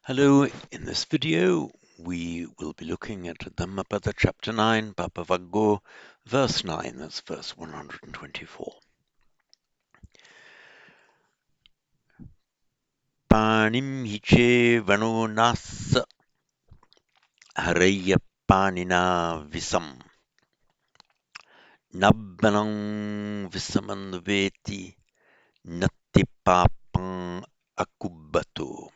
Hello, in this video we will be looking at Dhammapada chapter 9, Papavaggo, verse 9, that's verse 124. Panim hiche vano nas haraya panina visam nabbanang visaman veti natti papang akubbato.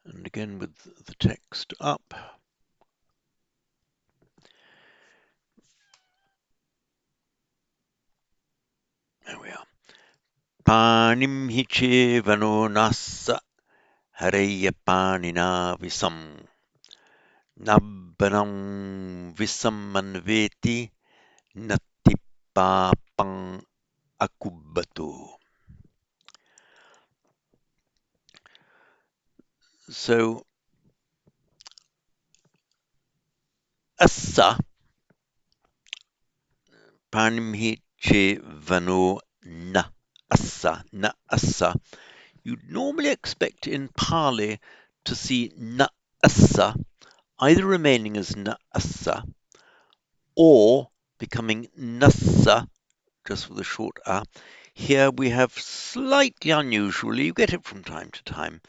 And again with the text up. There we are. Panim hiche vano nas haraya panina visam nabbanam visammanveti natti papang akubbato. So assa panimhi che vano na assa. You'd normally expect in Pali to see na assa either remaining as na assa or becoming nassa just with a short a. Here we have slightly unusually, you get it from time to time,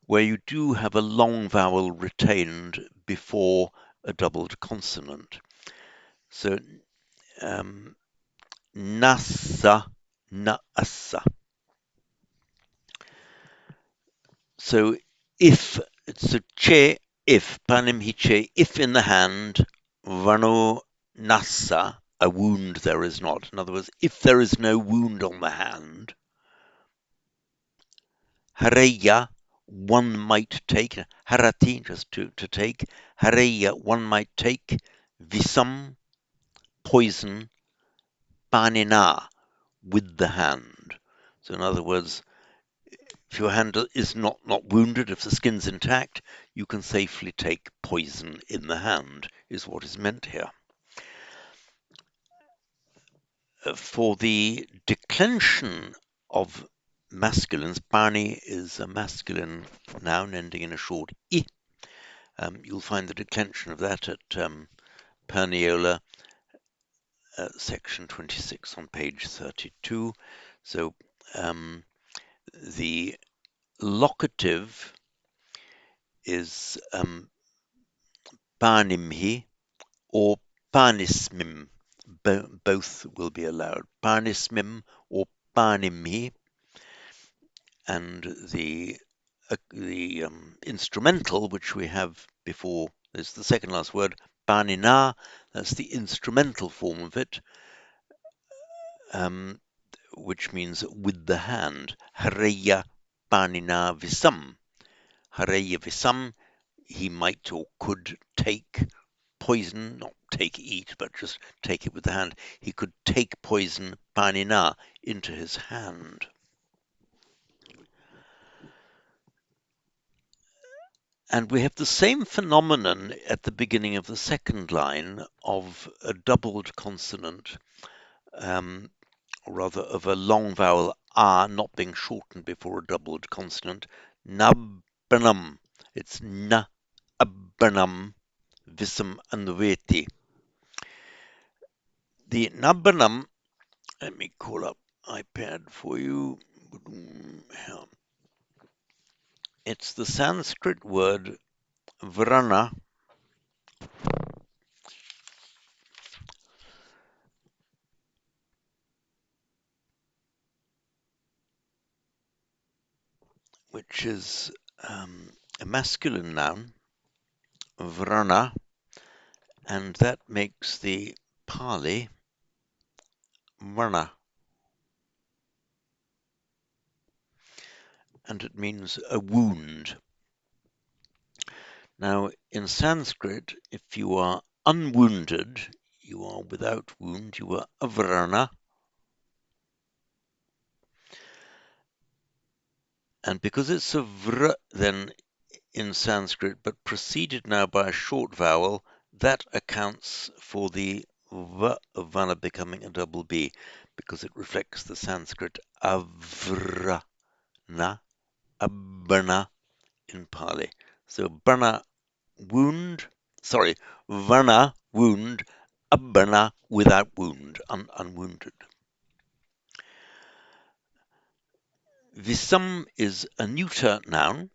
where you do have a long vowel retained before a doubled consonant. So nassa, naassa. So if, so che, if, panim hiche, if in the hand, vano nassa, a wound there is not. In other words, if there is no wound on the hand, hareya, one might take, harati, just to take, hareya, one might take, visam, poison, panina, with the hand. So in other words, if your hand is not wounded, if the skin's intact, you can safely take poison in the hand, is what is meant here. For the declension of masculines, pani is a masculine noun ending in a short I. You'll find the declension of that at Perniola, section 26 on page 32. So the locative is panimhi or panismim. Both will be allowed. Panismim or panimhi. And the instrumental, which we have before, is the second last word, panina. That's the instrumental form of it, which means with the hand. Hareya panina visam. Hareya visam, he might or could take poison, not eat, but just take it with the hand. He could take poison, panina, into his hand. And we have the same phenomenon at the beginning of the second line of a doubled consonant, or rather of a long vowel a not being shortened before a doubled consonant. Nabbanam. It's na abbanam visam anveti. The nabbanam, let me call up iPad for you. It's the Sanskrit word vrana, which is a masculine noun, vrana, and that makes the Pali vrana. And it means a wound. Now, in Sanskrit, if you are unwounded, you are without wound, you are avrana. And because it's a vr then in Sanskrit, but preceded now by a short vowel, that accounts for the v of vana becoming a double B, because it reflects the Sanskrit avrana, abbana, in Pali. So Bana wound, sorry, Vana wound, Abana without wound, unwounded. Visam is a neuter noun.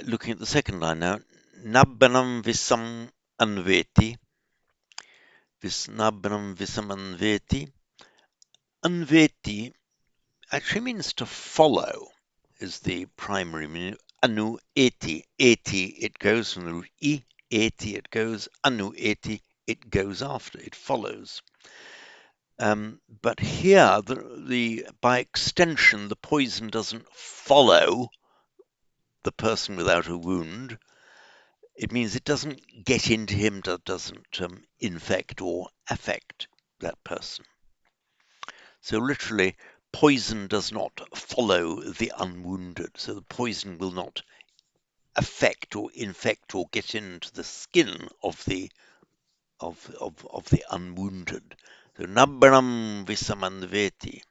Looking at the second line now, Nabbanam visam anveti, visnabbanam visam anveti. Anveti actually means to follow, is the primary meaning. Anu eti, eti, it goes from the root I, eti, it goes, anu eti, it goes after, it follows. But here, by extension, the poison doesn't follow the person without a wound. It means it doesn't get into him, doesn't infect or affect that person. So literally, poison does not follow the unwounded. So the poison will not affect or infect or get into the skin of the unwounded. So nabbaram visamanveti.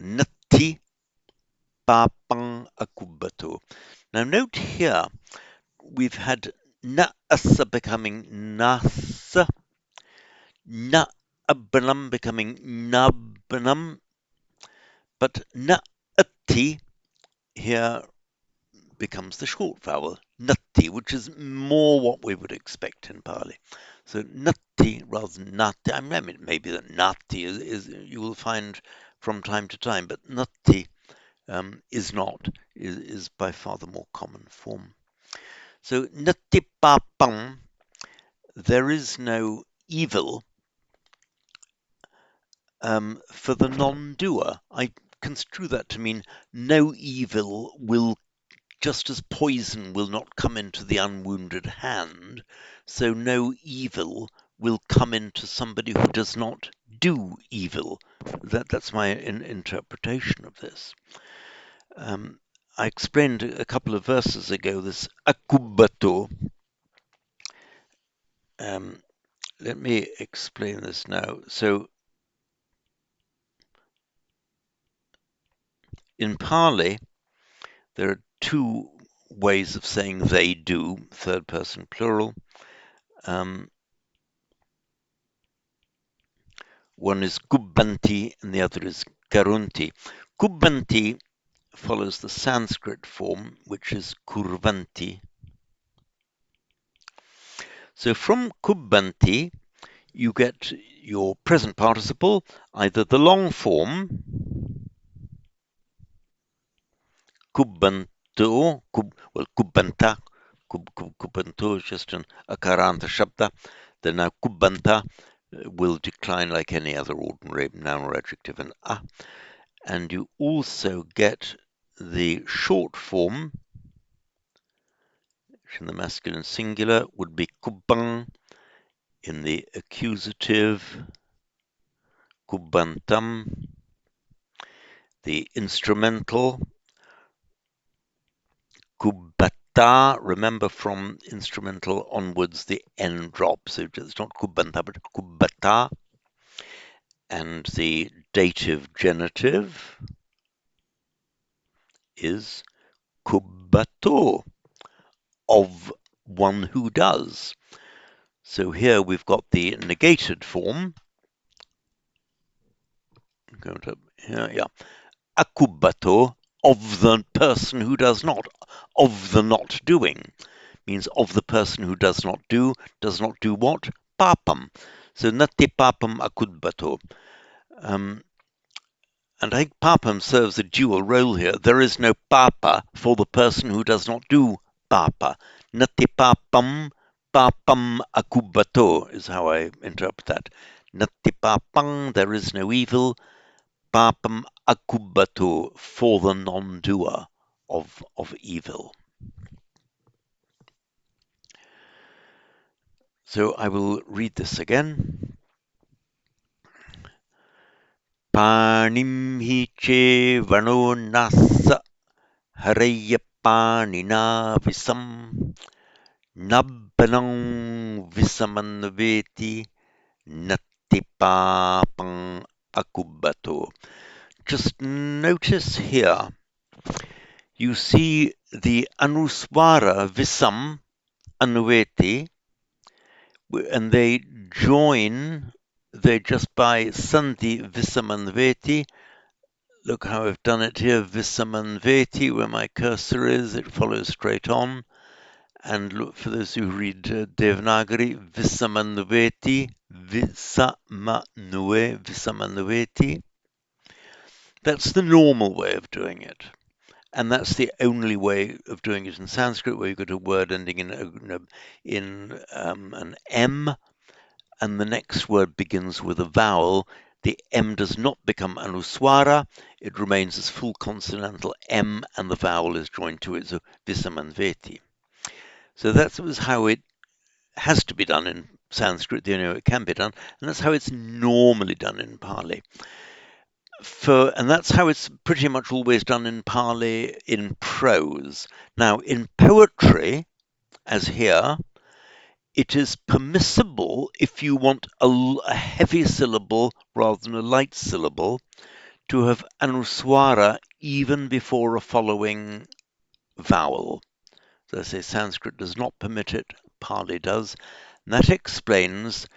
Natti papang akubato. Now note here, we've had na asa becoming nasa, na abanam becoming nabanam, but na ati here becomes the short vowel, natti, which is more what we would expect in Pali. So natti rather than natti. I mean, maybe that natti is you will find from time to time, but natti is not, is by far the more common form. So natti papang, there is no evil for the non-doer. I construe that to mean no evil will, just as poison will not come into the unwounded hand, so no evil will come into somebody who does not do evil. That's my interpretation of this. I explained a couple of verses ago this akubato. Let me explain this now. So in Pali, there are two ways of saying they do, third person plural. One is kubbanti and the other is karunti. Kubbanti follows the Sanskrit form, which is kurvanti. So from kubbanti, you get your present participle, either the long form, kubbantu, kubbanta, kubbantu is just an akaranta shabda. Then now kubbanta will decline like any other ordinary noun or adjective, and and you also get the short form, which in the masculine singular would be kubbang, in the accusative kubbantam, the instrumental kubbata. Remember from instrumental onwards the N drop, so it's not kubbanta but kubbata, and the dative genitive is kubbato, of one who does. So here we've got the negated form. Go to here, yeah. Akubato, of the person who does not, of the not doing, means of the person who does not do what? Papam. So natti papam akubato. And I think papam serves a dual role here. There is no papa for the person who does not do papa. Natti papam, papam akubato is how I interpret that. Natti papang, there is no evil. Papam akubato, for the non-doer of evil. So I will read this again. Panim hi che vano nasa harayyapanina visam nabbanang visamanveti nattipapang akubato. just notice here, you see the Anuswara Visam Anuveti, and they join, they just by Sandhi Visam Anuveti. Look how I've done it here, Visam Anuveti, where my cursor is, it follows straight on. And look, for those who read Devanagari, Visamanuveti, Visamanuveti. That's the normal way of doing it. And that's the only way of doing it in Sanskrit, where you've got a word ending in an M, and the next word begins with a vowel. The M does not become anuswara, it remains as full consonantal M, and the vowel is joined to it, so Visamanveti. So that was how it has to be done in Sanskrit, the only way it can be done, and that's how it's normally done in Pali. And that's how it's pretty much always done in Pali in prose. Now, in poetry, as here, it is permissible if you want a heavy syllable rather than a light syllable to have anuswara even before a following vowel. So I say Sanskrit does not permit it, Pali does. And that explains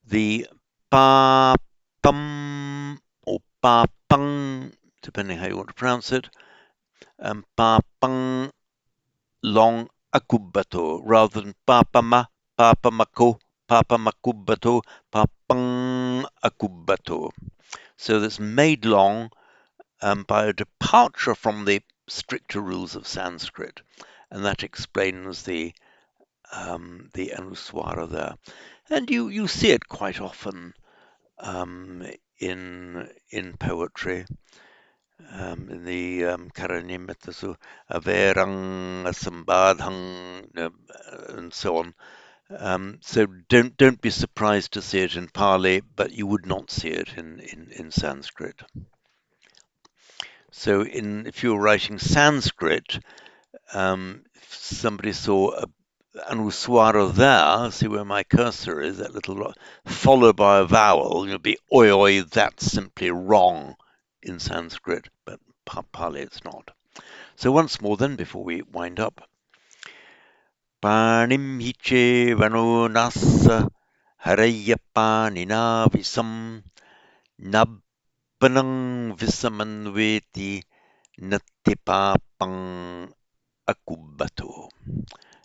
the pa pum or pa pung, depending how you want to pronounce it, pa pung long akubato rather than papama, papamako, papamakubato, papang akubato. So that's made long by a departure from the stricter rules of Sanskrit, and that explains the anuswara there. And you see it quite often in poetry. In the Karanimetta, so Averang, Sambadhang, and so on. So don't be surprised to see it in Pali, but you would not see it in Sanskrit. So if you were writing Sanskrit, if somebody saw anuswara there, see where my cursor is, that little followed by a vowel, you'll be oi oi, that's simply wrong in Sanskrit, but Pali it's not. So once more then, before we wind up. Panim hiche vano nasa harayyapanina visam nabbanang visamanveti nattipapang akubato.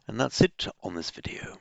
And that's it on this video.